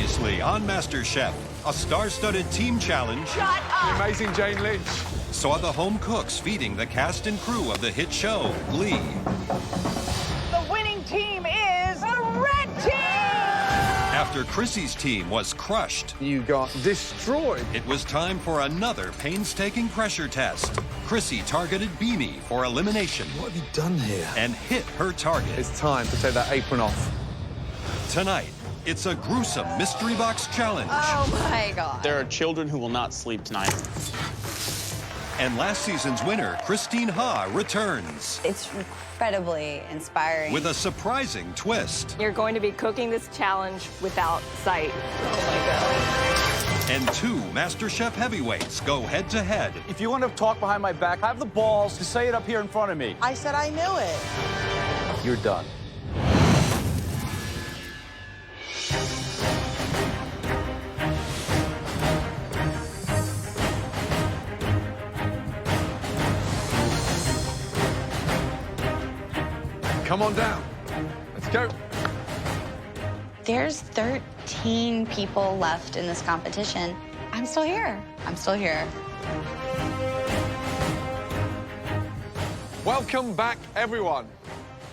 Previously on MasterChef, a star-studded team challenge Shut up! The amazing Jane Lynch saw the home cooks feeding the cast and crew of the hit show, Glee. The winning team is the red team! After Chrissy's team was crushed, You got destroyed. it was time for another painstaking pressure test. Chrissy targeted Beanie for elimination What have you done here? and hit her target. It's time to take that apron off. Tonight, it's a gruesome mystery box challenge. Oh my God. There are children who will not sleep tonight. And last season's winner, Christine Ha, returns It's incredibly inspiring. with a surprising twist. You're going to be cooking this challenge without sight. And two MasterChef heavyweights go head-to-head. If you want to talk behind my back, have the balls to say it up here in front of me. I said I knew it. You're done. Come on down. Let's go. There's 13 people left in this competition. I'm still here. I'm still here. Welcome back, everyone.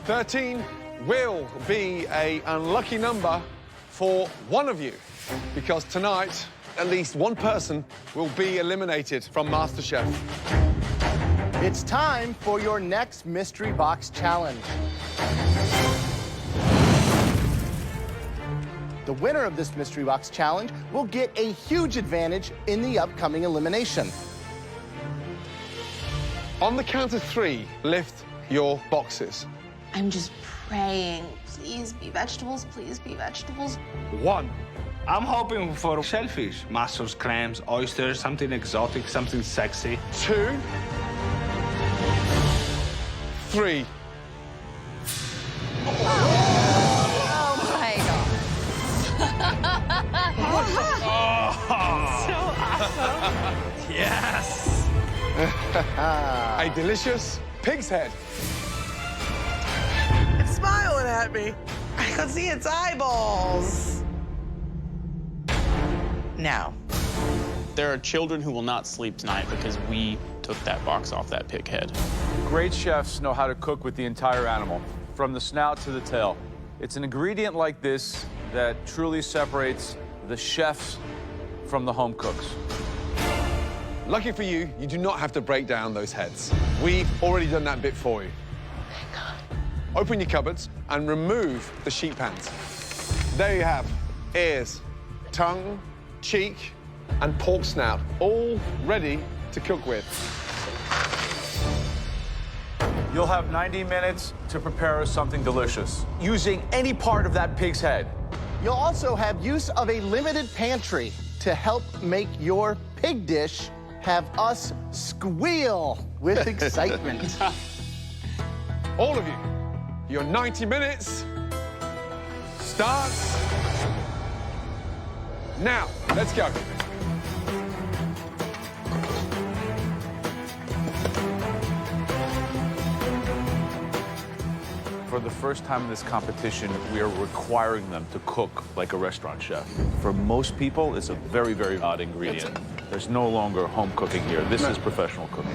13 will be an unlucky number for one of you, because tonight, at least one person will be eliminated from MasterChef. It's time for your next mystery box challenge. The winner of this mystery box challenge will get a huge advantage in the upcoming elimination. On the count of three, lift your boxes. I'm just praying. Please be vegetables, please be vegetables. 1, I'm hoping for shellfish, mussels, clams, oysters, something exotic, something sexy. 2, 3. Oh my God. Yes! A delicious pig's head. It's smiling at me. I can see its eyeballs. No. There are children who will not sleep tonight because we took that box off that pig head. Great chefs know how to cook with the entire animal, from the snout to the tail. It's an ingredient like this that truly separates the chefs from the home cooks. Lucky for you, you do not have to break down those heads. We've already done that bit for you. Thank God. Open your cupboards and remove the sheet pans. There you have ears, tongue, cheek, and pork snout, all ready to cook with. You'll have 90 minutes to prepare us something delicious, using any part of that pig's head. You'll also have use of a limited pantry to help make your pig dish have us squeal with excitement. All of you, your 90 minutes starts now. Let's go. For the first time in this competition, we are requiring them to cook like a restaurant chef. For most people, it's a very, very odd ingredient. There's no longer home cooking here. This is professional cooking.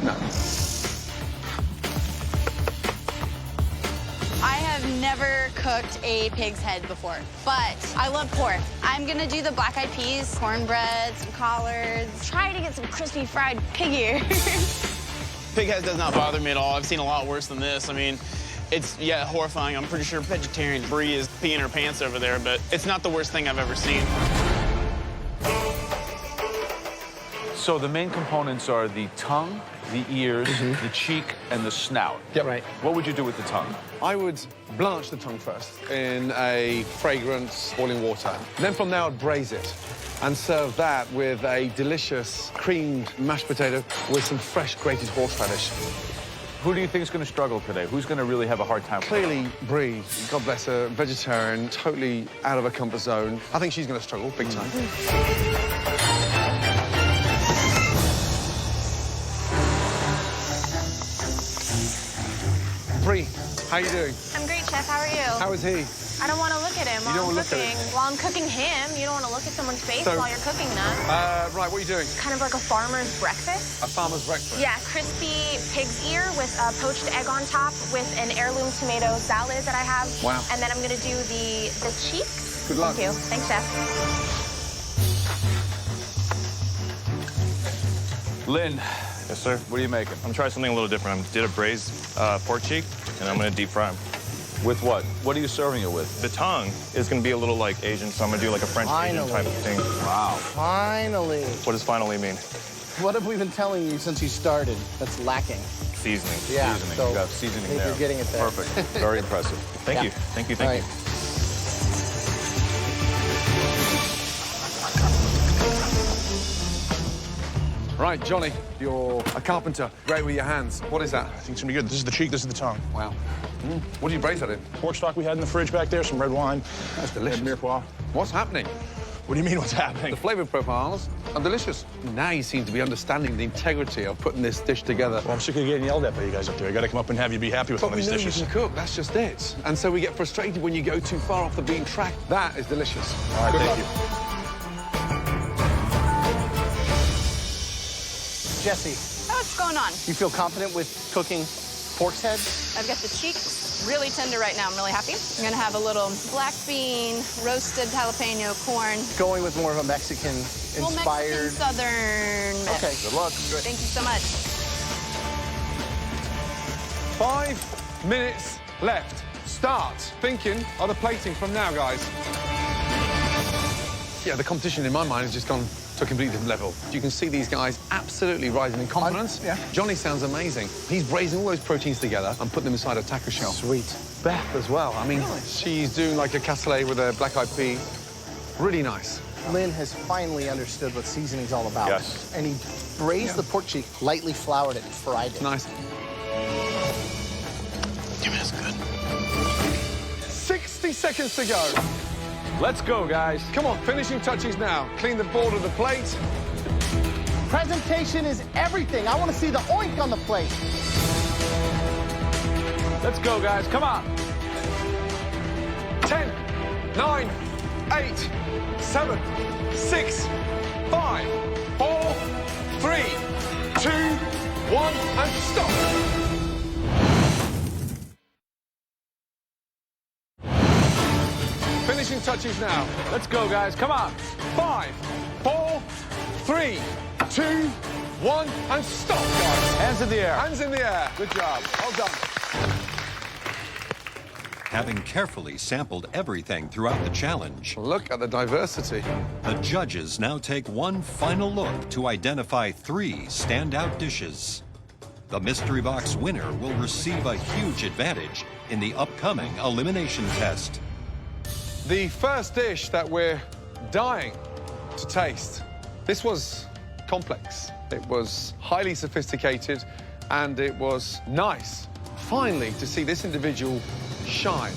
I have never cooked a pig's head before, but I love pork. I'm gonna do the black eyed peas, cornbread, some collards, try to get some crispy fried pig ears. Pig head does not bother me at all. I've seen a lot worse than this. I mean, it's, yeah, horrifying. I'm pretty sure vegetarian Brie is peeing her pants over there, but it's not the worst thing I've ever seen. So the main components are the tongue, the ears, the cheek, and the snout. Yep. Right. What would you do with the tongue? I would blanch the tongue first in a fragrant boiling water. Then from there, I'd braise it and serve that with a delicious creamed mashed potato with some fresh grated horseradish. Who do you think is going to struggle today? Who's going to really have a hard time? Clearly, Brie, God bless her, vegetarian, totally out of her comfort zone. I think she's going to struggle big time. Brie, how you doing? I'm great, Chef. How are you? How is he? I don't want to look at him while don't I'm wanna look at cooking. him. While I'm cooking him, you don't want to look at someone's face So- while you're cooking that. Right, what are you doing? Kind of like a farmer's breakfast. A farmer's breakfast. Yeah, crispy pig's ear with a poached egg on top with an heirloom tomato salad that I have. Wow. And then I'm gonna do the cheeks. Good luck. Thank you. Thanks, Chef. Lynn, Yes, sir. what are you making? I'm gonna try something a little different. I did a braised pork cheek, and I'm gonna deep fry them. With what? What are you serving it with? The tongue is gonna be a little like Asian, so I'm gonna do like a French Asian type of thing. Wow. Finally. What does finally mean? What have we been telling you since you started that's lacking? Seasoning. Yeah, Seasoning. so You got I seasoning think there. you're getting it there. Perfect. Very impressive. Thank Yeah. you. Thank you. All Thank right. you. Right, Johnny, you're a carpenter. Great with your hands. What is that? I think it's gonna be good. This is the cheek, this is the tongue. Wow. What do you braise that in? Pork stock we had in the fridge back there, some red wine. That's delicious. Mirepoix. What's happening? What do you mean, what's happening? The flavor profiles are delicious. Now you seem to be understanding the integrity of putting this dish together. Well, I'm sick of getting yelled at by you guys up there. I gotta come up and have you be happy with But one of we these know dishes. you can cook, that's just it. And so we get frustrated when you go too far off the beaten track. That is delicious. All right, Good thank luck. you. Jesse, What's going on? you feel confident with cooking pork's head? I've got the cheeks really tender right now. I'm really happy. I'm gonna have a little black bean, roasted jalapeno corn. Going with more of a Mexican Well, inspired. Mexican Southern. Okay. Good luck. Thank you so much. 5 minutes left. Start thinking of the plating from now, guys. Yeah, the competition in my mind has just gone to a completely different level. You can see these guys absolutely rising in confidence. Yeah. Johnny sounds amazing. He's braising all those proteins together and putting them inside a taco shell. Sweet. Beth as well. I mean, she's doing like a cassoulet with a black-eyed pea. Really nice. Lynn has finally understood what seasoning's all about. Yes. And he braised the pork cheek, lightly floured it, and fried it. Nice. Damn it, that's good. 60 seconds to go. Let's go, guys. Come on, finishing touches now. Clean the board of the plate. Presentation is everything. I want to see the oink on the plate. Let's go, guys. Come on. 10, 9, 8, 7, 6, 5, 4, 3, 2, 1, and stop. Finishing touches now. Let's go, guys. Come on. 5, 4, 3, 2, 1, and stop, guys. Hands in the air. Hands in the air. Good job. Well done. Having carefully sampled everything throughout the challenge, Look at the diversity. the judges now take one final look to identify 3 standout dishes. The Mystery Box winner will receive a huge advantage in the upcoming elimination test. The first dish that we're dying to taste. This was complex. It was highly sophisticated, and it was nice, finally, to see this individual shine.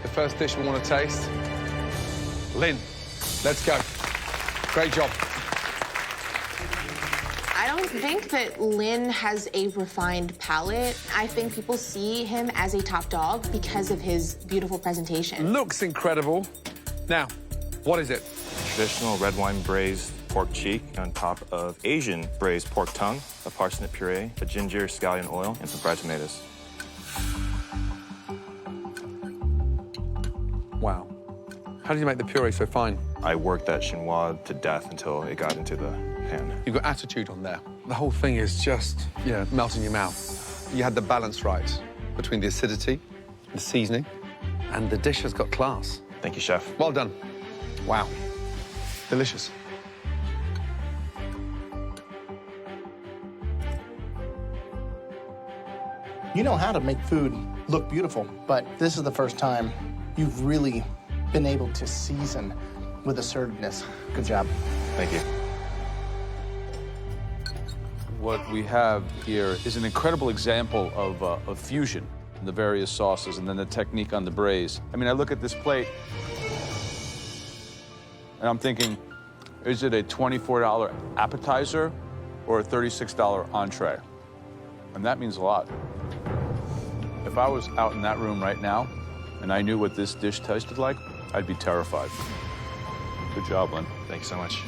The first dish we want to taste. Lynn, let's go. Great job. I don't think that Lynn has a refined palate. I think people see him as a top dog because of his beautiful presentation. Looks incredible. Now, what is it? Traditional red wine braised pork cheek on top of Asian braised pork tongue, a parsnip puree, a ginger scallion oil, and some fried tomatoes. Wow. How did you make the puree so fine? I worked that chinois to death until it got into the pan. You've got attitude on there. The whole thing is just, melt in your mouth. You had the balance right between the acidity, the seasoning, and the dish has got class. Thank you, chef. Well done. Wow. Delicious. You know how to make food look beautiful, but this is the first time you've really been able to season with assertiveness. Good job. Thank you. What we have here is an incredible example of fusion in the various sauces and then the technique on the braise. I mean, I look at this plate and I'm thinking, is it a $24 appetizer or a $36 entree? And that means a lot. If I was out in that room right now, and I knew what this dish tasted like, I'd be terrified. Good job, Lynn. Thanks so much.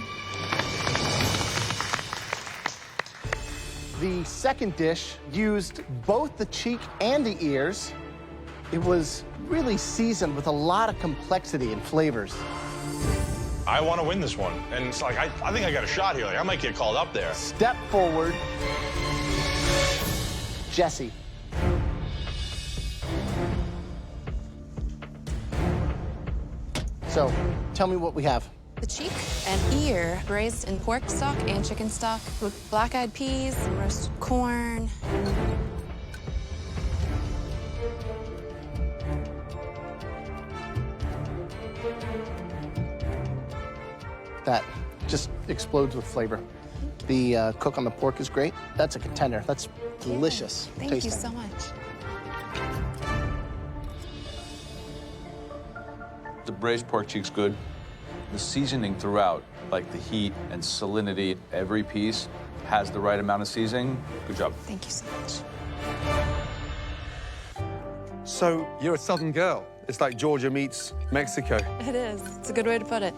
The second dish used both the cheek and the ears. It was really seasoned with a lot of complexity and flavors. I want to win this one. And it's like, I think I got a shot here. Like, I might get called up there. Step forward. Jesse. So, tell me what we have. The cheek and ear braised in pork stock and chicken stock with black-eyed peas and roasted corn. That just explodes with flavor. The cook on the pork is great. That's a contender. That's delicious. Thank tasting. you so much. The braised pork cheek's good. The seasoning throughout, like the heat and salinity, every piece has the right amount of seasoning. Good job. Thank you so much. So you're a Southern girl. It's like Georgia meets Mexico. It is. It's a good way to put it.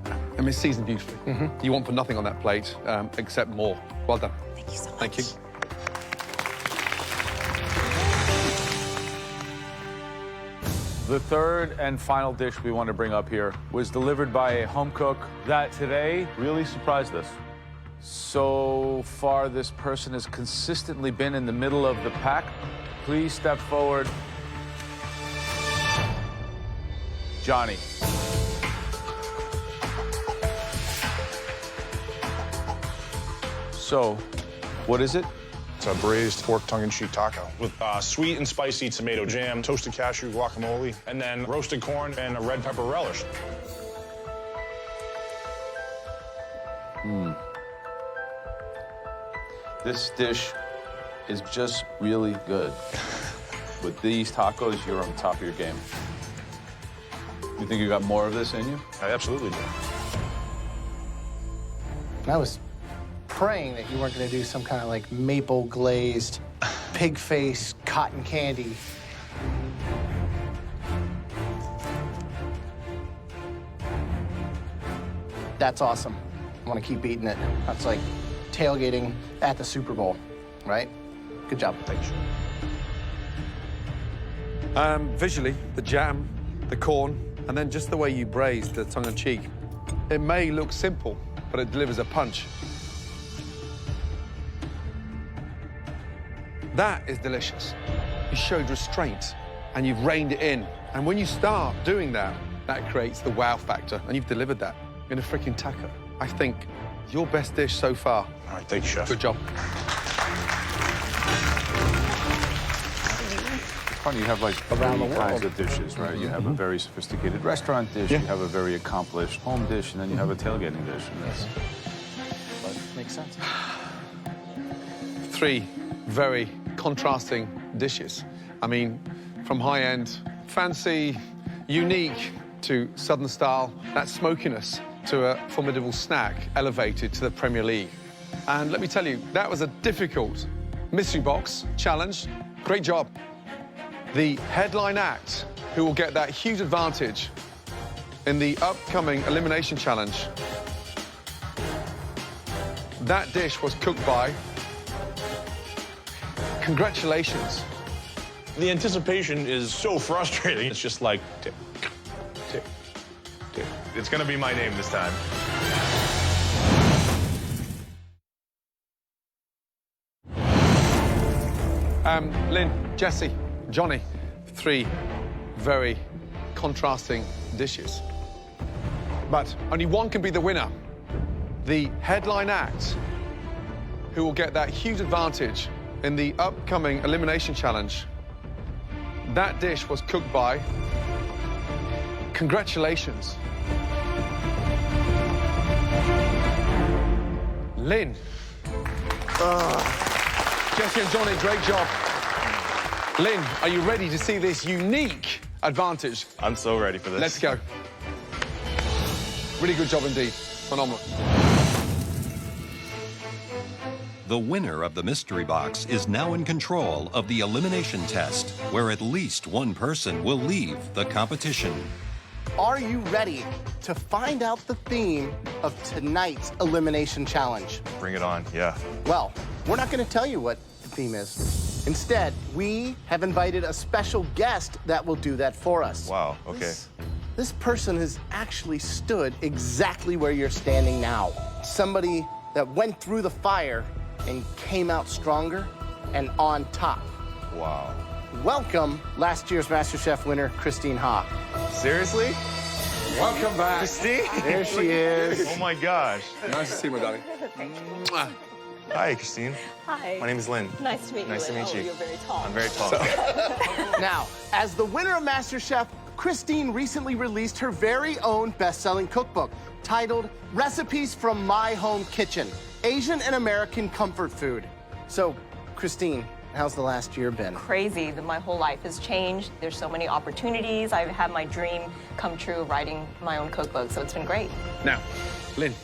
I mean, it's seasoned beautifully. You want for nothing on that plate except more. Well done. Thank you so much. Thank you. The third and final dish we want to bring up here was delivered by a home cook that today really surprised us. So far, this person has consistently been in the middle of the pack. Please step forward. Johnny. So, what is it? It's a braised pork tongue-in-cheek taco with sweet and spicy tomato jam, toasted cashew guacamole, and then roasted corn and a red pepper relish. This dish is just really good. With these tacos, you're on top of your game. You think you got more of this in you? I absolutely do. I was praying that you weren't going to do some kind of like maple glazed pig face cotton candy. That's awesome. I want to keep eating it. That's like tailgating at the Super Bowl, right? Good job. Thanks. Visually, the jam, the corn, and then just the way you braise the tongue-in-cheek. It may look simple, but it delivers a punch. That is delicious. You showed restraint, and you've reined it in. And when you start doing that, that creates the wow factor, and you've delivered that in a freaking taco. I think your best dish so far. All right, thank you, Chef. Good job. It's funny, you have like Around the three world. kinds of dishes, right? You have a very sophisticated restaurant dish, you have a very accomplished home dish, and then you have a tailgating dish. And that's... Makes sense. Three very contrasting dishes. I mean, from high-end, fancy, unique, to Southern style, that smokiness to a formidable snack elevated to the Premier League. And let me tell you, that was a difficult mystery box challenge. Great job. The headline act, who will get that huge advantage in the upcoming elimination challenge. That dish was cooked by. Congratulations. The anticipation is so frustrating. It's just like, tick, tick, tick. It's gonna be my name this time. Lynn, Jesse, Johnny, three very contrasting dishes. But only one can be the winner. The headline act, who will get that huge advantage in the upcoming elimination challenge. That dish was cooked by. Congratulations. Lynn. Jesse and Johnny, great job. Lynn, are you ready to see this unique advantage? I'm so ready for this. Let's go. Really good job indeed. Phenomenal. The winner of the mystery box is now in control of the elimination test, where at least one person will leave the competition. Are you ready to find out the theme of tonight's elimination challenge? Bring it on, yeah. Well, we're not going to tell you what the theme is. Instead, we have invited a special guest that will do that for us. Wow, okay. This person has actually stood exactly where you're standing now. Somebody that went through the fire and came out stronger and on top. Wow. Welcome, last year's MasterChef winner, Christine Ha. Seriously? Welcome back. Christine? There she is. Oh my gosh. Nice to see you, my darling. Mwah. Hi, Christine. Hi. My name is Lynn. Nice to meet you. Nice to Lynn. meet you. Oh, you're very tall. I'm very tall. Now, as the winner of MasterChef, Christine recently released her very own best-selling cookbook titled Recipes from My Home Kitchen, Asian and American Comfort Food. So, Christine, how's the last year been? Crazy that my whole life has changed. There's so many opportunities. I've had my dream come true writing my own cookbook, so it's been great. Now, Lynn,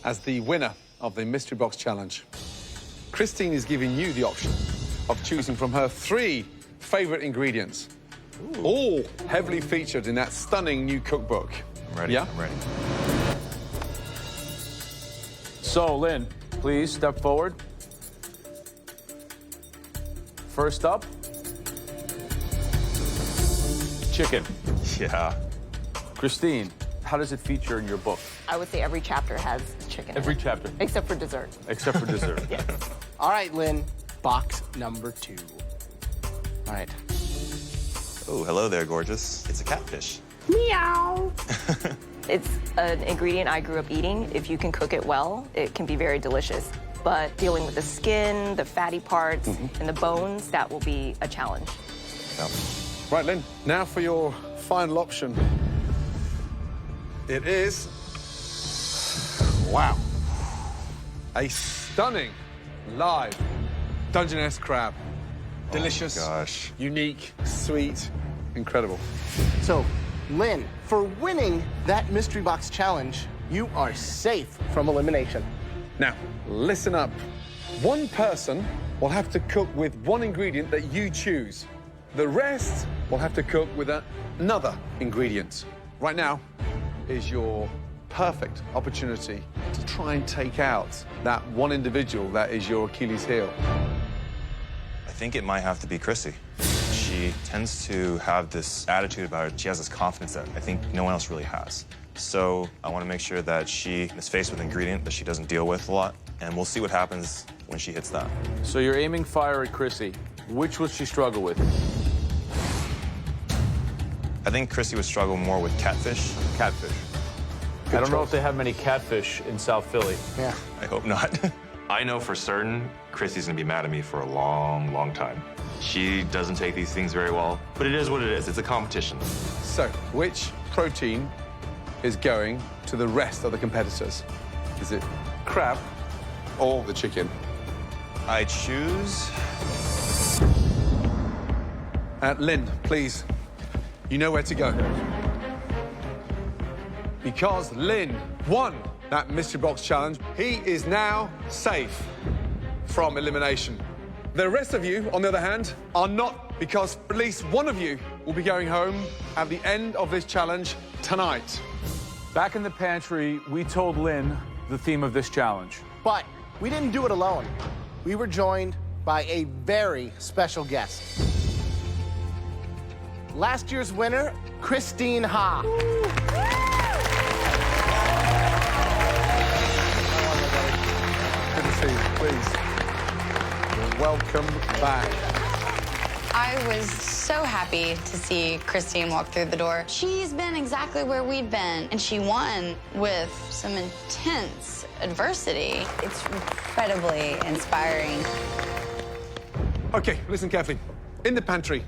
as the winner of the Mystery Box Challenge, Christine is giving you the option of choosing from her 3 favorite ingredients, all heavily featured in that stunning new cookbook. I'm ready, Yeah? I'm ready. So, Lynn, please step forward. First up, chicken. Yeah. Christine, how does it feature in your book? I would say every chapter has chicken in Every it, chapter, except for dessert. except for dessert. Yes. All right, Lynn, box number 2. All right. Oh, hello there, gorgeous. It's a catfish. Meow. It's an ingredient I grew up eating. If you can cook it well, it can be very delicious. But dealing with the skin, the fatty parts, and the bones, that will be a challenge. Yeah. Right, Lynn, now for your final option. It is, wow, a stunning live Dungeness crab. Delicious, gosh. unique, sweet, incredible. So, Lynn, for winning that Mystery Box Challenge, you are safe from elimination. Now, listen up. One person will have to cook with one ingredient that you choose. The rest will have to cook with another ingredient. Right now is your perfect opportunity to try and take out that one individual that is your Achilles heel. I think it might have to be Chrissy. She tends to have this attitude about it. She has this confidence that I think no one else really has. So I want to make sure that she is faced with an ingredient that she doesn't deal with a lot, and we'll see what happens when she hits that. So you're aiming fire at Chrissy. Which would she struggle with? I think Chrissy would struggle more with catfish. Catfish. I don't know if they have many catfish in South Philly. Yeah. I hope not. I know for certain Chrissy's gonna be mad at me for a long, long time. She doesn't take these things very well, but it is what it is. It's a competition. So, which protein is going to the rest of the competitors? Is it crab or the chicken? I choose... Lynn, please, you know where to go. Because Lynn won that Mystery Box Challenge, he is now safe from elimination. The rest of you, on the other hand, are not, because at least one of you will be going home at the end of this challenge tonight. Back in the pantry, we told Lynn the theme of this challenge. But we didn't do it alone. We were joined by a very special guest. Last year's winner, Christine Ha. Good to see you, please. You're welcome back. I was so happy to see Christine walk through the door. She's been exactly where we'd been, and she won with some intense adversity. It's incredibly inspiring. Okay, listen carefully. In the pantry,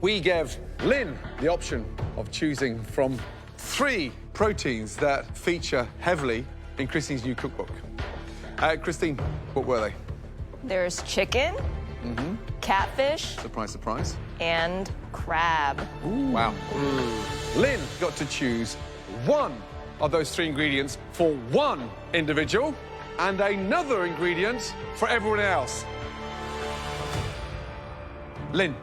we gave Lynn the option of choosing from 3 proteins that feature heavily in Christine's new cookbook. Christine, what were they? There's chicken, catfish, Surprise, surprise. and crab. Wow. Lynn got to choose one of those 3 ingredients for one individual. and another ingredient for everyone else. Lynn,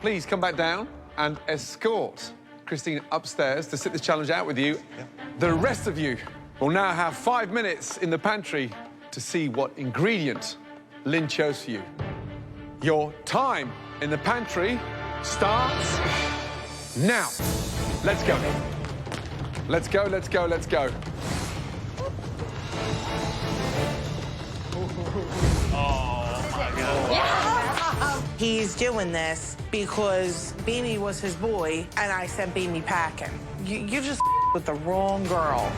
please come back down and escort Christine upstairs to sit this challenge out with you. The rest of you will now have 5 minutes in the pantry to see what ingredient Lynn chose for you. Your time in the pantry starts now. Let's go. Let's go, let's go, let's go. Oh, my God. He's doing this because Beanie was his boy, and I sent Beanie packing. You just with the wrong girl.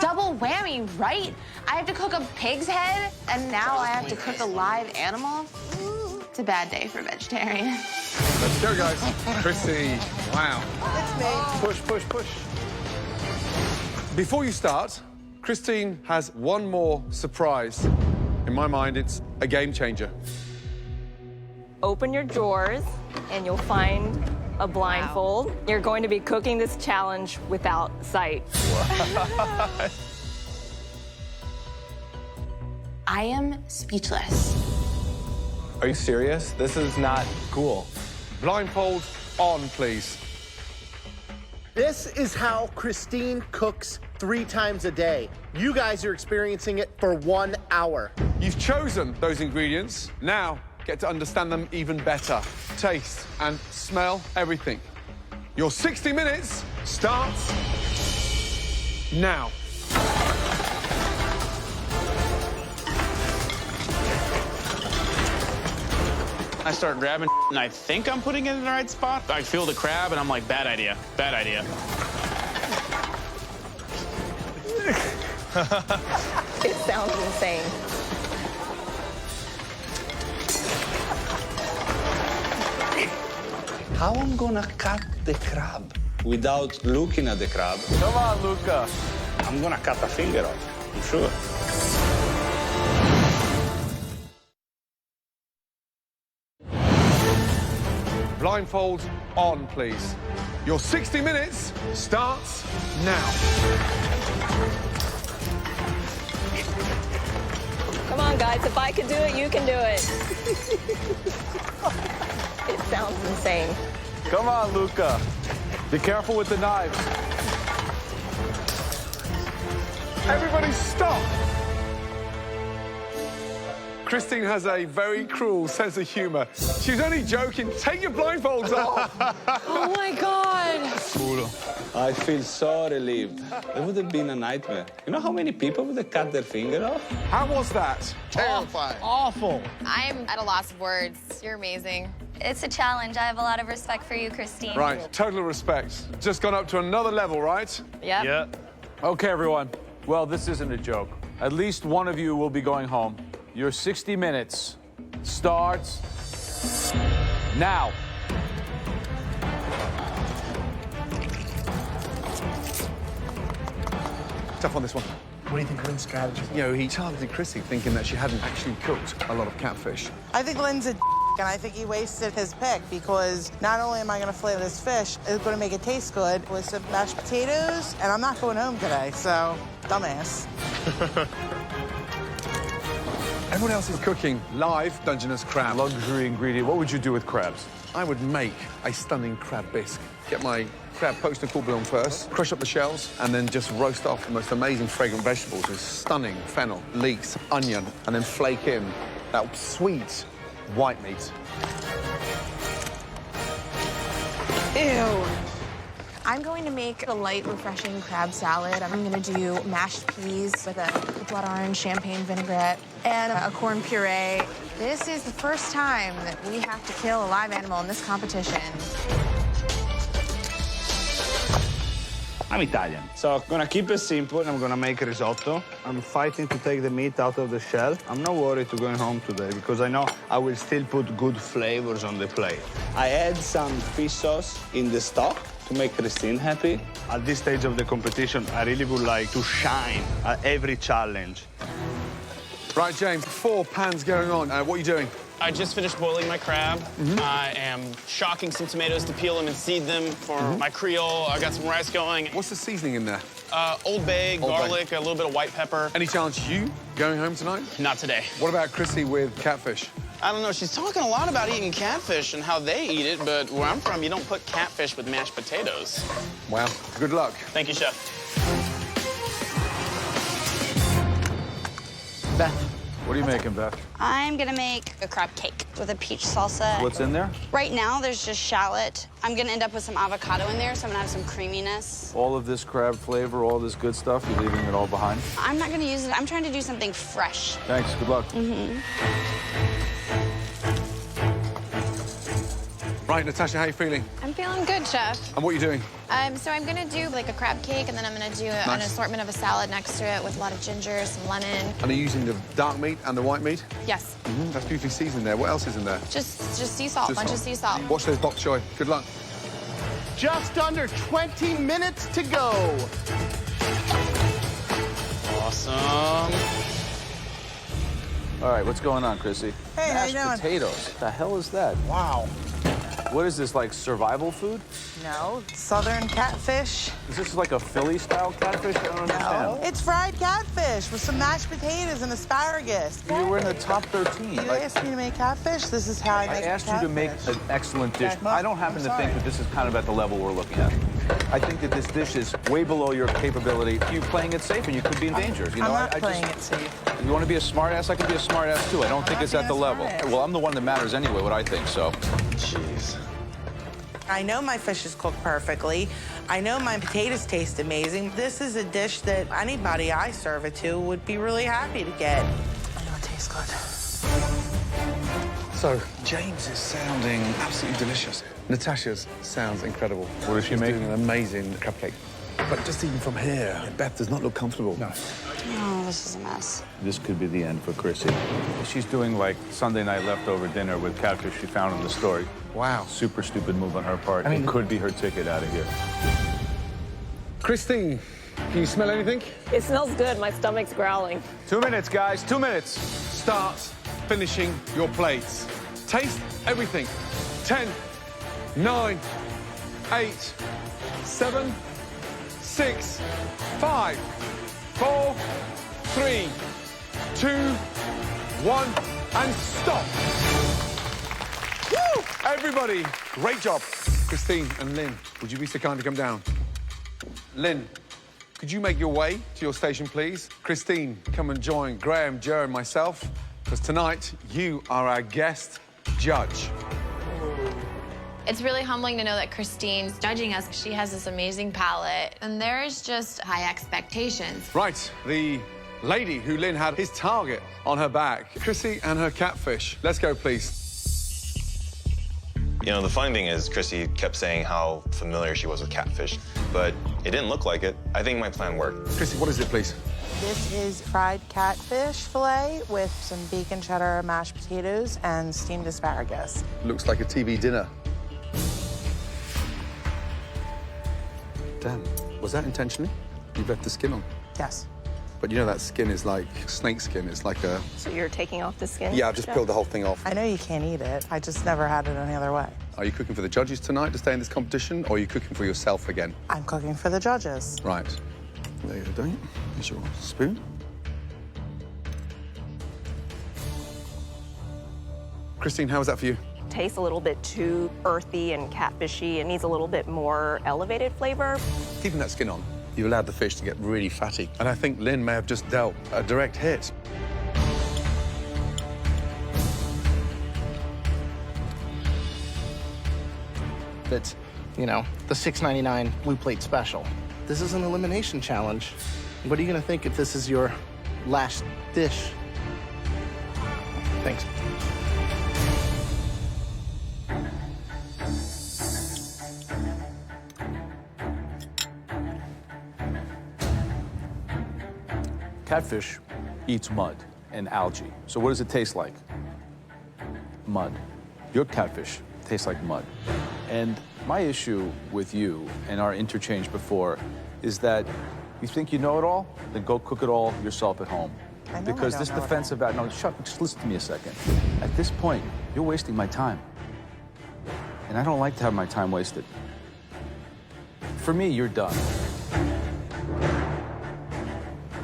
Double whammy, right? I have to cook a pig's head, and now I have to cook a live animal? It's a bad day for a vegetarian. Let's go, guys. Chrissy, wow. It's me. Push, push, push. Before you start, Christine has one more surprise. In my mind, it's a game changer. Open your drawers, and you'll find a blindfold. Wow. You're going to be cooking this challenge without sight. I am speechless. Are you serious? This is not cool. Blindfold on, please. This is how Christine cooks 3 times a day. You guys are experiencing it for 1 hour. You've chosen those ingredients. Now, get to understand them even better. Taste and smell everything. Your 60 minutes starts now. I start grabbing and I think I'm putting it in the right spot. I feel the crab and I'm like, bad idea, bad idea. It sounds insane. How I'm gonna cut the crab without looking at the crab? Come on, Luca. I'm gonna cut a finger off, I'm sure. Blindfold on, please. Your 60 minutes starts now. Come on, guys. If I can do it, you can do it. It sounds insane. Come on, Luca. Be careful with the knives. Everybody stop! Christine has a very cruel sense of humor. She's only joking. Take your blindfolds off. Oh, my God. I feel so relieved. That would have been a nightmare. You know how many people would have cut their finger off? How was that? Terrifying. Awful. I'm at a loss of words. You're amazing. It's a challenge. I have a lot of respect for you, Christine. Right, total respect. Just gone up to another level, right? Yep. Yeah. Okay, everyone. Well, this isn't a joke. At least one of you will be going home. Your 60 minutes starts now. Tough on this one. What do you think Lynn's strategy? You know, he targeted Chrissy thinking that she hadn't actually cooked a lot of catfish. I think Lynn's a and I think he wasted his pick because not only am I going to flavor this fish, it's going to make it taste good with some mashed potatoes, and I'm not going home today, so dumbass. Everyone else is cooking live Dungeness crab. Luxury ingredient. What would you do with crabs? I would make a stunning crab bisque. Get my crab poached in courgouillon first, crush up the shells, and then just roast off the most amazing fragrant vegetables with stunning fennel, leeks, onion, and then flake in that sweet white meat. Ew. I'm going to make a light, refreshing crab salad. I'm going to do mashed peas with a blood orange champagne vinaigrette and a corn puree. This is the first time that we have to kill a live animal in this competition. I'm Italian, so I'm gonna keep it simple and I'm gonna make risotto. I'm fighting to take the meat out of the shell. I'm not worried to going home today because I know I will still put good flavors on the plate. I add some fish sauce in the stock to make Christine happy. At this stage of the competition, I really would like to shine at every challenge. Right, James, 4 pans going on. What are you doing? I just finished boiling my crab. I am shocking some tomatoes to peel them and seed them for my Creole. I got some rice going. What's the seasoning in there? Old Bay, Old Bay. garlic, a little bit of white pepper. Any chance you going home tonight? Not today. What about Chrissy with catfish? I don't know. She's talking a lot about eating catfish and how they eat it, but where I'm from, you don't put catfish with mashed potatoes. Well, good luck. Thank you, Chef. Beth, what are you making, Beth? I'm gonna make a crab cake with a peach salsa. What's in there? Right now, there's just shallot. I'm gonna end up with some avocado in there, so I'm gonna have some creaminess. All of this crab flavor, all this good stuff, you're leaving it all behind? I'm not gonna use it. I'm trying to do something fresh. Thanks, good luck. Right, Natasha, how are you feeling? I'm feeling good, Chef. And what are you doing? So I'm gonna do like a crab cake, and then I'm gonna do an assortment of a salad next to it with a lot of ginger, some lemon. And are you using the dark meat and the white meat? Yes. That's beautifully seasoned there. What else is in there? Just sea salt, Just bunch salt. of sea salt. Watch those bok choy. Good luck. Just under 20 minutes to go. Awesome. All right, what's going on, Chrissy? Hey, how you doing? Mashed potatoes. What the hell is that? Wow. What is this, like survival food? No, southern catfish. Is this like a Philly-style catfish? I don't understand. No, it's fried catfish with some mashed potatoes and asparagus. You were in the top 13. You asked me to make catfish. This is how I make I asked you catfish. to make an excellent dish. Okay. I don't happen to think that this is kind of at the level we're looking at. I think that this dish is way below your capability. You're playing it safe, and you could be in danger. You know, I'm not I playing just, it safe. You want to be a smartass? I can be a smartass too. I don't think it's at the level. Well, I'm the one that matters anyway. What I think. So. Jeez. I know my fish is cooked perfectly. I know my potatoes taste amazing. This is a dish that anybody I serve it to would be really happy to get. I know it tastes good. So, James is sounding absolutely delicious. Natasha's sounds incredible. What is she She's making? doing an amazing crab cake. But just even from here, Beth does not look comfortable. No. Oh, this is a mess. This could be the end for Chrissy. She's doing like Sunday night leftover dinner with catfish she found in the store. Wow. Super stupid move on her part. It could be her ticket out of here. Christine, can you smell anything? It smells good. My stomach's growling. 2 minutes, guys. 2 minutes. Start finishing your plates. Taste everything. 10, 9, 8, 7, 6, 5, 4, 3, 2, 1, and stop. Woo! Everybody, great job. Christine and Lynn, would you be so kind to come down? Lynn, could you make your way to your station, please? Christine, come and join Graham, Joe, and myself, because tonight you are our guest judge. It's really humbling to know that Christine's judging us. She has this amazing palate, and there's just high expectations. Right, the lady who Lynn had his target on her back, Chrissy and her catfish. Let's go, please. You know, the funny thing is, Chrissy kept saying how familiar she was with catfish, but it didn't look like it. I think my plan worked. Chrissy, what is it, please? This is fried catfish fillet with some bacon cheddar mashed potatoes and steamed asparagus. Looks like a TV dinner. Dan, was that intentionally? You left the skin on? Yes. But you know that skin is like snake skin. It's like a... So you're taking off the skin? Yeah, I've just Chef? peeled the whole thing off. I know you can't eat it. I just never had it any other way. Are you cooking for the judges tonight to stay in this competition, or are you cooking for yourself again? I'm cooking for the judges. Right. There you go. Here's your spoon. Christine, how was that for you? Tastes a little bit too earthy and catfishy. It needs a little bit more elevated flavor. Keeping that skin on, you allowed the fish to get really fatty. And I think Lynn may have just dealt a direct hit. It's, you know, the $6.99 Blue Plate Special. This is an elimination challenge. What are you gonna think if this is your last dish? Thanks. Catfish eats mud and algae. So what does it taste like? Mud. Your catfish tastes like mud. And my issue with you and our interchange before is that you think you know it all, then go cook it all yourself at home. I know Because I this don't know defensive no, just listen to me a second. At this point, you're wasting my time. And I don't like to have my time wasted. For me, you're done.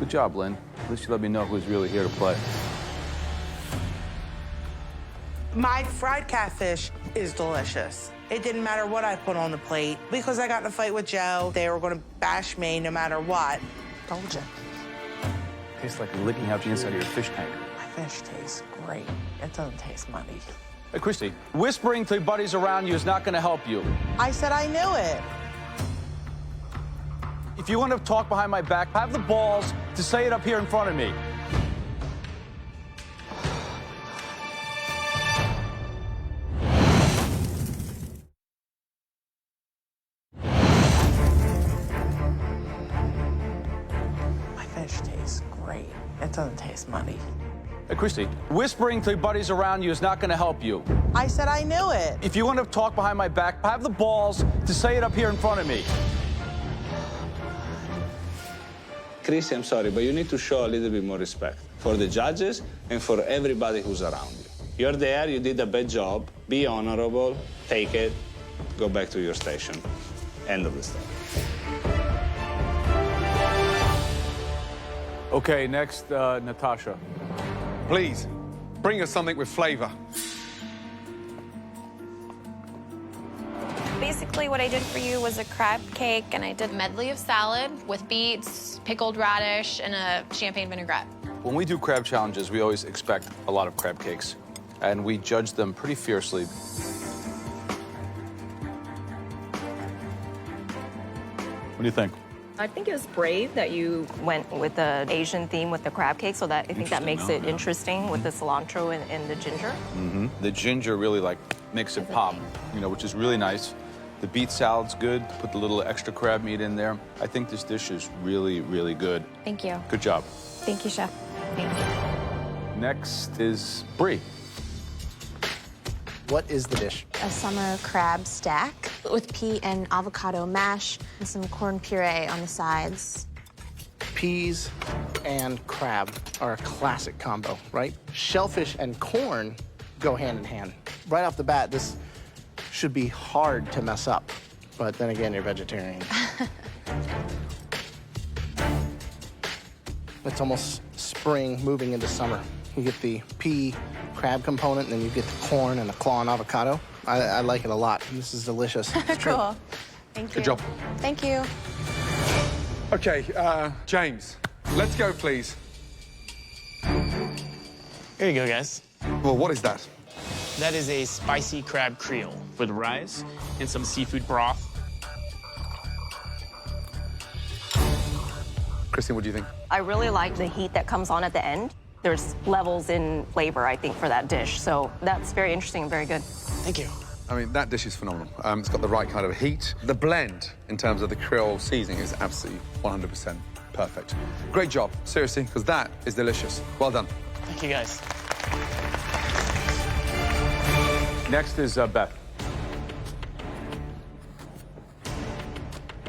Good job, Lynn. At least you let me know who's really here to play. My fried catfish is delicious. It didn't matter what I put on the plate. Because I got in a fight with Joe, they were gonna bash me no matter what. Told you. Tastes like licking out the inside of your fish tank. My fish tastes great. It doesn't taste muddy. Hey, Christy, whispering to buddies around you is not gonna help you. I said I knew it. If you want to talk behind my back, have the balls to say it up here in front of me. My fish tastes great. It doesn't taste muddy. Hey, Christy, whispering to buddies around you is not going to help you. I said I knew it. If you want to talk behind my back, have the balls to say it up here in front of me. Chris, I'm sorry, but you need to show a little bit more respect for the judges and for everybody who's around you. You're there, you did a bad job, be honorable, take it, go back to your station. End of the story. Okay, next, Natasha. Please, bring us something with flavor. Basically, what I did for you was a crab cake, and I did a medley of salad with beets, pickled radish, and a champagne vinaigrette. When we do crab challenges, we always expect a lot of crab cakes, and we judge them pretty fiercely. What do you think? I think it was brave that you went with the Asian theme with the crab cake, so that I think that makes it interesting with the cilantro and the ginger. Mm-hmm. The ginger really makes it pop, which is really nice. The beet salad's good. Put the little extra crab meat in there. I think this dish is really, really good. Thank you. Good job. Thank you, Chef. Thanks. Next is Brie. What is the dish? A summer crab stack with pea and avocado mash and some corn puree on the sides. Peas and crab are a classic combo, right? Shellfish and corn go hand in hand. Right off the bat, this should be hard to mess up. But then again, you're vegetarian. It's almost spring moving into summer. You get the pea crab component, and then you get the corn and the claw and avocado. I like it a lot. This is delicious. It's true. Cool. Thank you. Good job. Thank you. Okay, James, let's go, please. Here you go, guys. Well, what is that? That is a spicy crab creole with rice and some seafood broth. Christine, what do you think? I really like the heat that comes on at the end. There's levels in flavor, I think, for that dish. So that's very interesting and very good. Thank you. I mean, that dish is phenomenal. It's got the right kind of heat. The blend, in terms of the Creole seasoning, is absolutely 100% perfect. Great job, seriously, because that is delicious. Well done. Thank you, guys. Next is Beth.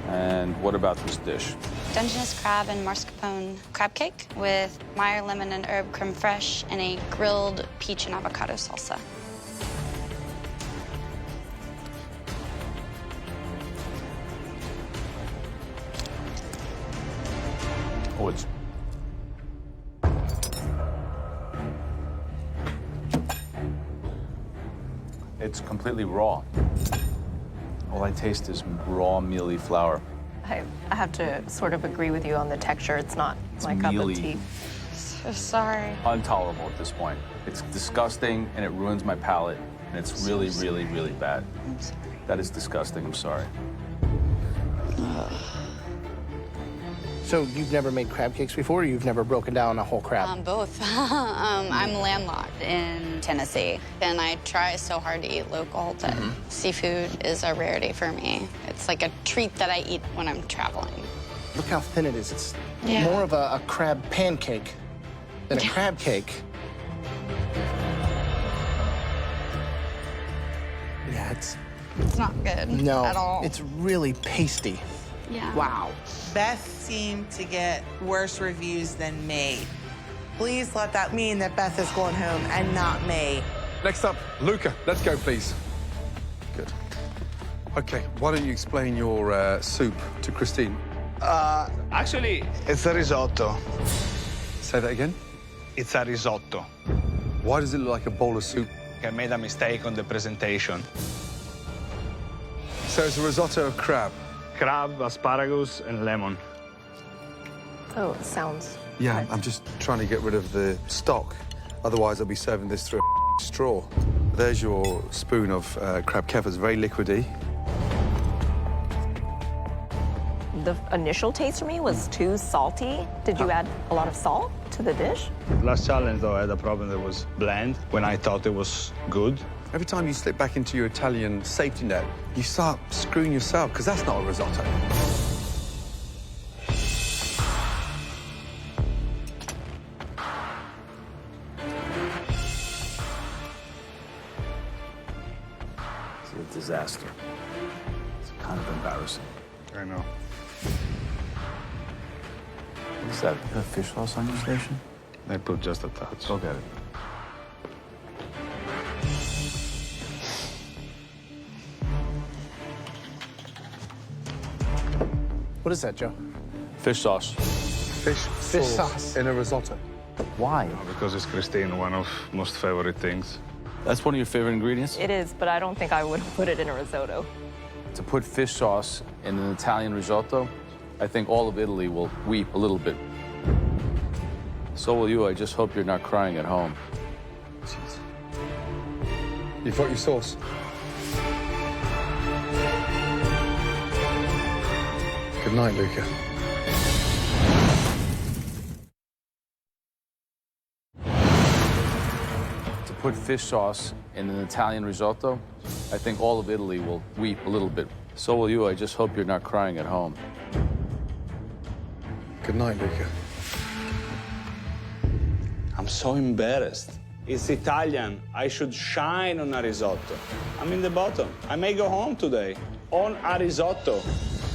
And what about this dish? Dungeness crab and mascarpone crab cake with Meyer lemon and herb creme fraiche and a grilled peach and avocado salsa. Oh, it's completely raw. All I taste is raw, mealy flour. I have to sort of agree with you on the texture. It's not my cup of tea. So sorry. Intolerable at this point. It's disgusting, and it ruins my palate, and it's really, really, really bad. I'm sorry. That is disgusting. I'm sorry. So you've never made crab cakes before, or you've never broken down a whole crab? Both. I'm landlocked in Tennessee, and I try so hard to eat local that seafood is a rarity for me. It's like a treat that I eat when I'm traveling. Look how thin it is. It's Yeah. more of a crab pancake than a crab cake. Yeah, it's not good no, at all. it's really pasty. Yeah. Wow. Beth seemed to get worse reviews than me. Please let that mean that Beth is going home and not me. Next up, Luca. Let's go, please. Good. Okay, why don't you explain your soup to Christine? Actually, it's a risotto. Say that again? It's a risotto. Why does it look like a bowl of soup? I made a mistake on the presentation. So it's a risotto of crab? Crab, asparagus, and lemon. Oh, it sounds... Yeah, I'm just trying to get rid of the stock. Otherwise, I'll be serving this through a straw. There's your spoon of crab kefir. It's very liquidy. The initial taste for me was too salty. Did you add a lot of salt to the dish? Last challenge, though, I had a problem that was bland when I thought it was good. Every time you slip back into your Italian safety net, you start screwing yourself, because that's not a risotto. It's a disaster. It's kind of embarrassing. I know. What's that? You got fish sauce on your station? I put just a touch. Go get it. What is that, Joe? Fish sauce. Fish sauce in a risotto. Why? Because it's Christine, one of most favorite things. That's one of your favorite ingredients? It is, but I don't think I would put it in a risotto. To put fish sauce in an Italian risotto, I think all of Italy will weep a little bit. So will you. I just hope you're not crying at home. Jeez. You've got your sauce. Good night, Luca. To put fish sauce in an Italian risotto, I think all of Italy will weep a little bit. So will you. I just hope you're not crying at home. Good night, Luca. I'm so embarrassed. It's Italian. I should shine on a risotto. I'm in the bottom. I may go home today on a risotto.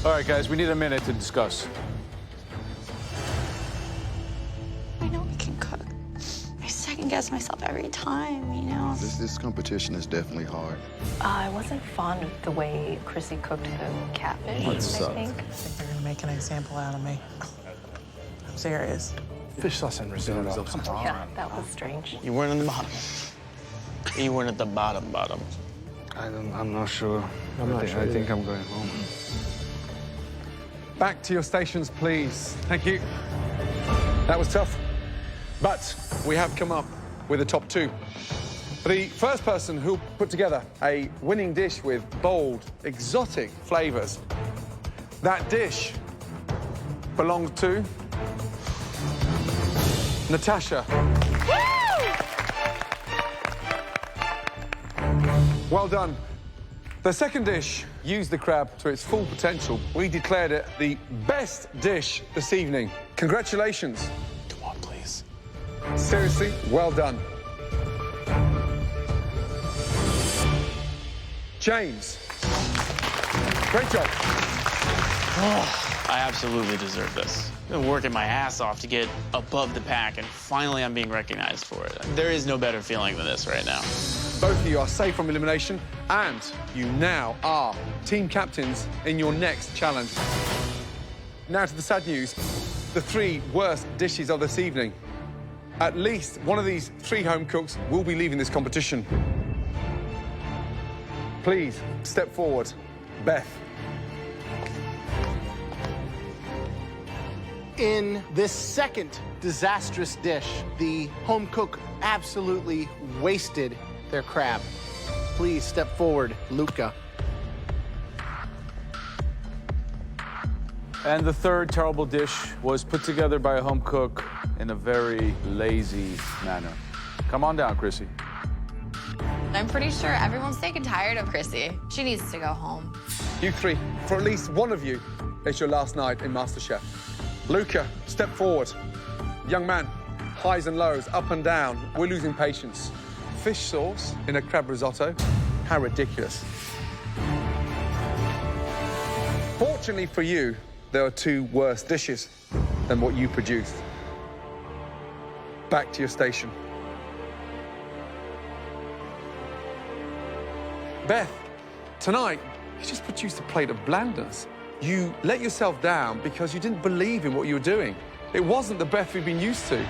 All right, guys, we need a minute to discuss. I know we can cook. I second guess myself every time, you know? This competition is definitely hard. I wasn't fond of the way Chrissy cooked the catfish, I think. I think they're gonna make an example out of me. I'm serious. Fish sauce and risotto. Yeah, that was strange. You weren't in the bottom. You weren't at the bottom. I'm not sure. I think I'm going home. Back to your stations, please. Thank you. That was tough, but we have come up with a top two. The first person who put together a winning dish with bold, exotic flavors. That dish belongs to Natasha. Well done. The second dish used the crab to its full potential. We declared it the best dish this evening. Congratulations. Come on, please. Seriously, well done. James. Great job. I absolutely deserve this. I've been working my ass off to get above the pack, and finally I'm being recognized for it. There is no better feeling than this right now. Both of you are safe from elimination, and you now are team captains in your next challenge. Now to the sad news, the three worst dishes of this evening. At least one of these three home cooks will be leaving this competition. Please, step forward. Beth. In this second disastrous dish, the home cook absolutely wasted their crab. Please step forward, Luca. And the third terrible dish was put together by a home cook in a very lazy manner. Come on down, Chrissy. I'm pretty sure everyone's sick and tired of Chrissy. She needs to go home. You three, for at least one of you, it's your last night in MasterChef. Luca, step forward. Young man, highs and lows, up and down. We're losing patience. Fish sauce in a crab risotto? How ridiculous. Fortunately for you, there are two worse dishes than what you produced. back to your station. Beth, tonight, you just produced a plate of blandness. You let yourself down because you didn't believe in what you were doing. It wasn't the Beth we've been used to.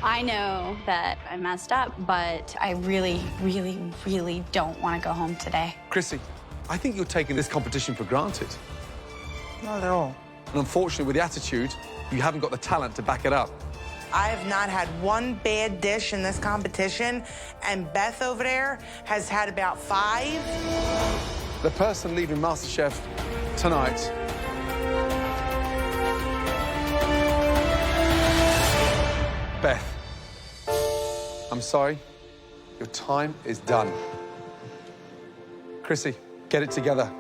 I know that I messed up, but I really, really, really don't want to go home today. Chrissy, I think you're taking this competition for granted. Not at all. And unfortunately, with the attitude, you haven't got the talent to back it up. I have not had one bad dish in this competition, and Beth over there has had about 5. The person leaving MasterChef tonight Beth, I'm sorry. Your time is done. Chrissy, get it together.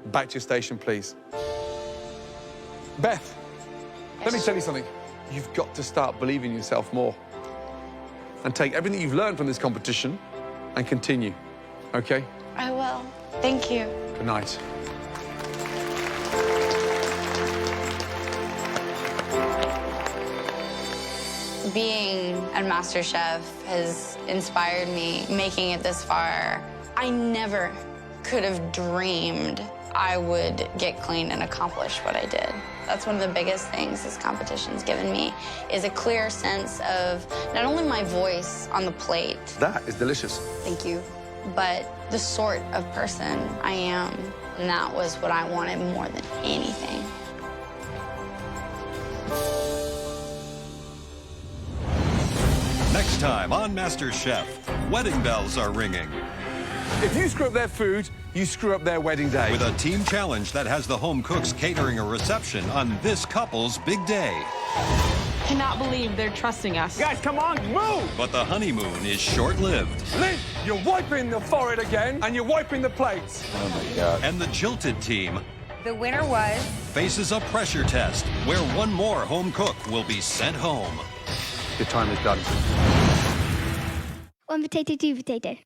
Back to your station, please. Beth, let me tell you something. You've got to start believing in yourself more. And take everything you've learned from this competition and continue, okay? I will. Thank you. Good night. Being at MasterChef has inspired me, making it this far. I never could have dreamed I would get clean and accomplish what I did. That's one of the biggest things this competition's given me, is a clear sense of not only my voice on the plate. That is delicious. Thank you. But the sort of person I am. And that was what I wanted more than anything. Next time on MasterChef, wedding bells are ringing. If you screw up their food, you screw up their wedding day. With a team challenge that has the home cooks catering a reception on this couple's big day. Cannot believe they're trusting us. Guys, come on, move! But the honeymoon is short-lived. Lynn, you're wiping the forehead again, and you're wiping the plates. Oh, my God. And the jilted team The winner was... faces a pressure test where one more home cook will be sent home. Your time is done. One potato, two potato.